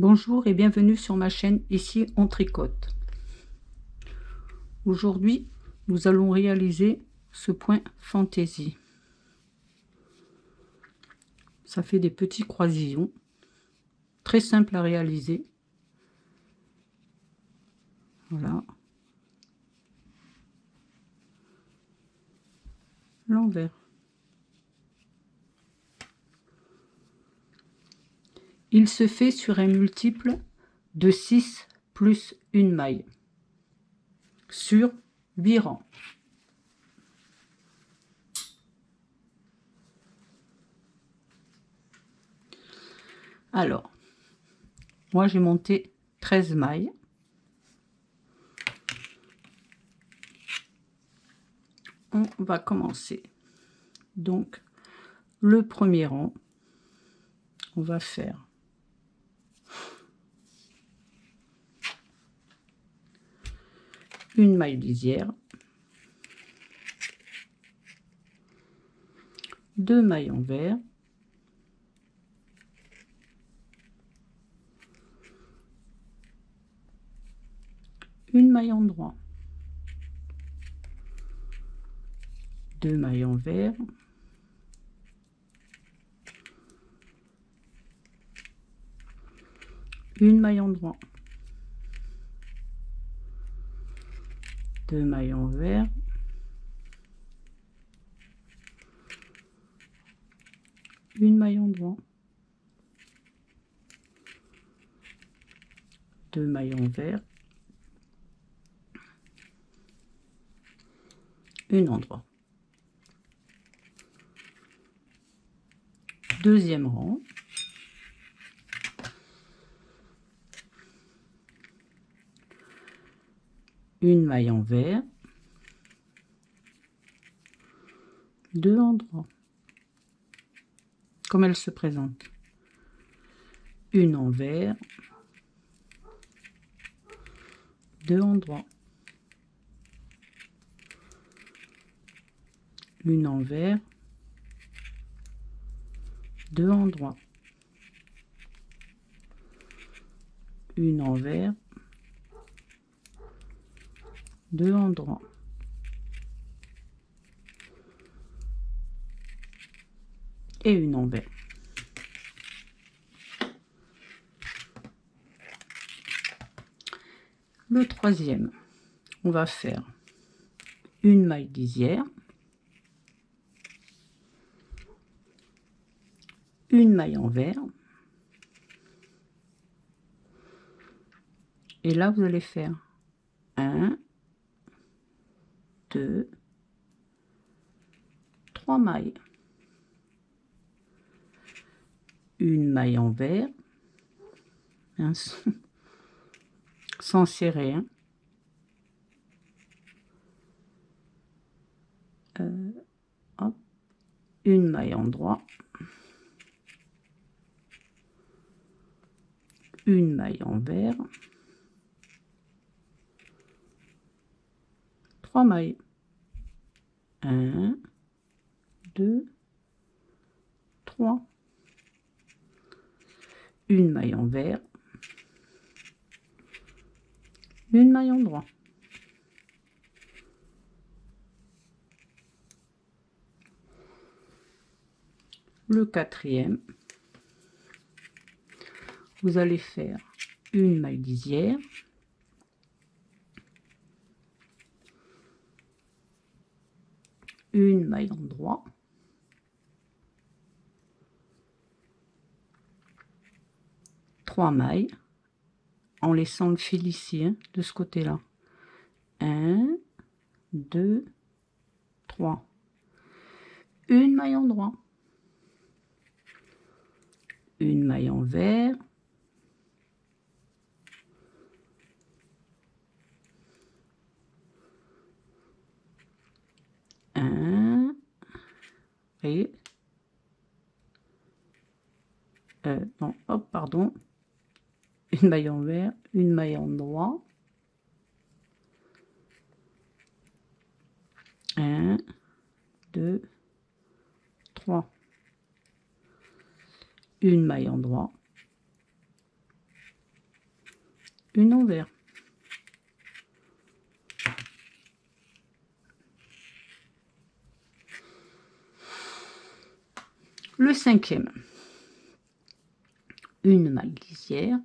Bonjour et bienvenue sur ma chaîne, ici on tricote. Aujourd'hui, nous allons réaliser ce point fantaisie. Ça fait des petits croisillons, très simple à réaliser. Voilà. L'envers. Il se fait sur un multiple de 6 plus une maille, sur 8 rangs. Alors, moi j'ai monté 13 mailles. On va commencer. Donc, le premier rang, on va faire une maille lisière, 2 mailles envers, une maille endroit, 2 mailles envers, une maille endroit, 2 mailles envers, une maille endroit, 2 mailles envers, une endroit. Deuxième rang, une maille envers, 2 endroits, comme elle se présente, une envers, 2 endroits, une envers, 2 endroits, une envers, 2 endroits, et une envers. Le troisième, on va faire une maille lisière, une maille envers, et là vous allez faire 1, 2, 3 mailles, une maille envers, sans serrer, hein. Hop, une maille endroit, une maille envers, 3 mailles, 1, 2, 3, une maille envers, une maille endroit, le quatrième, vous allez faire une maille lisière, une maille endroit, trois mailles, en laissant le fil ici, hein, de ce côté là, 1, 2, 3, une maille endroit, une maille envers, un, et non, hop, pardon, une maille envers, une maille endroit, 1, 2, 3, une maille endroit, une envers. Le cinquième, une maille lisière,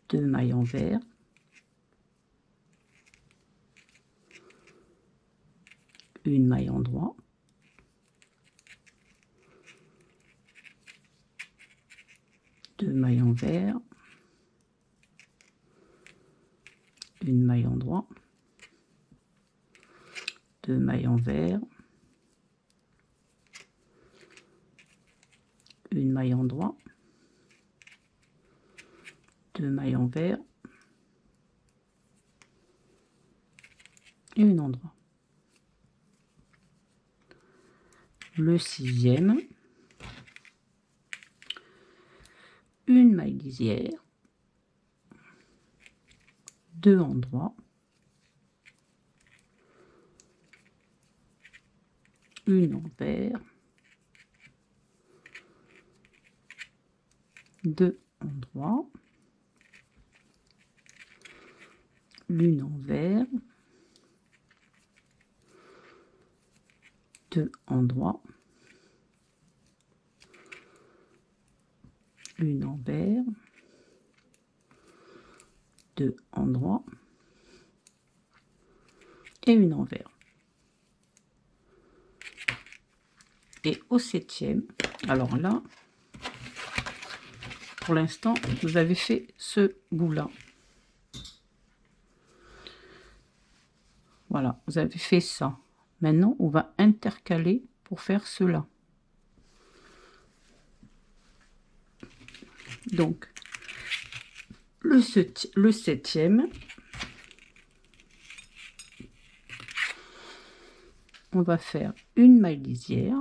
2 mailles envers, une maille endroit, deux mailles envers, une maille endroit, 2 mailles envers, une maille endroit, 2 mailles envers et une endroit. Le sixième, une maille lisière, 2 endroits, une envers, 2 endroits, une envers, 2 endroits, une envers, 2 endroits et une envers. Et au septième, alors là, pour l'instant, vous avez fait ce bout-là. Voilà, vous avez fait ça. Maintenant, on va intercaler pour faire cela. Donc, le septième, on va faire une maille lisière,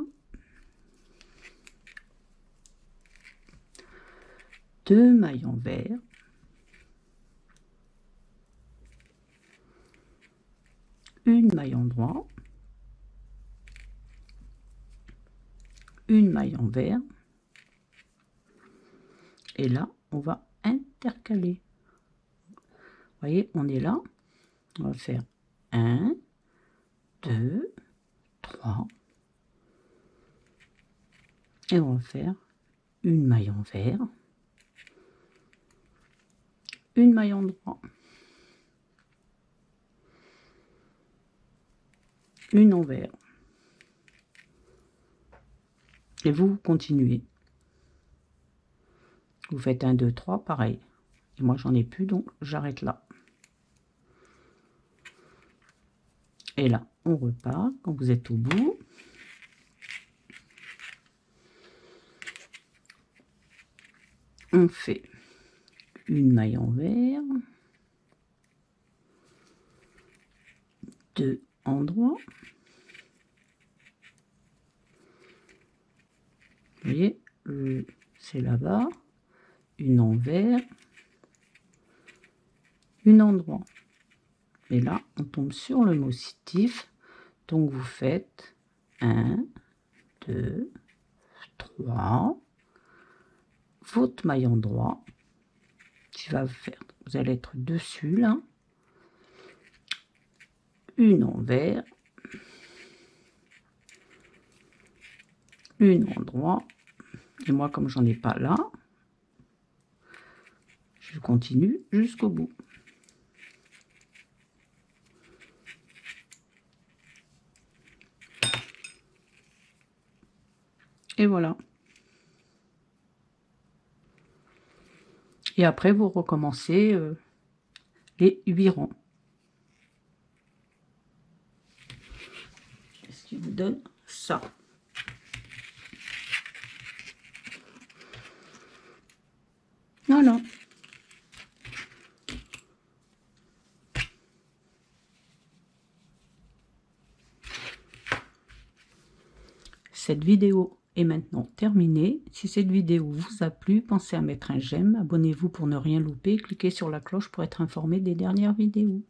2 mailles envers, une maille endroit, une maille envers, et là on va intercaler. Vous voyez, on est là, on va faire 1, 2, 3, et on va faire une maille envers, une maille endroit, une envers, et vous continuez. Vous faites 1, 2, 3, pareil. Et moi j'en ai plus, donc j'arrête là. Et là on repart quand vous êtes au bout. On fait une maille envers, 2 endroits. Vous voyez, c'est là-bas, une envers, une endroit. Et là, on tombe sur le motif. Donc vous faites 1, 2, 3, votre maille endroit qui va faire, vous allez être dessus là, une envers, une endroit, et moi comme j'en ai pas là, je continue jusqu'au bout. Et voilà. Et après vous recommencez les 8 rangs. Ce qui vous donne ça. Voilà. Cette vidéo est maintenant terminée. Si cette vidéo vous a plu, pensez à mettre un j'aime, abonnez-vous pour ne rien louper, cliquez sur la cloche pour être informé des dernières vidéos.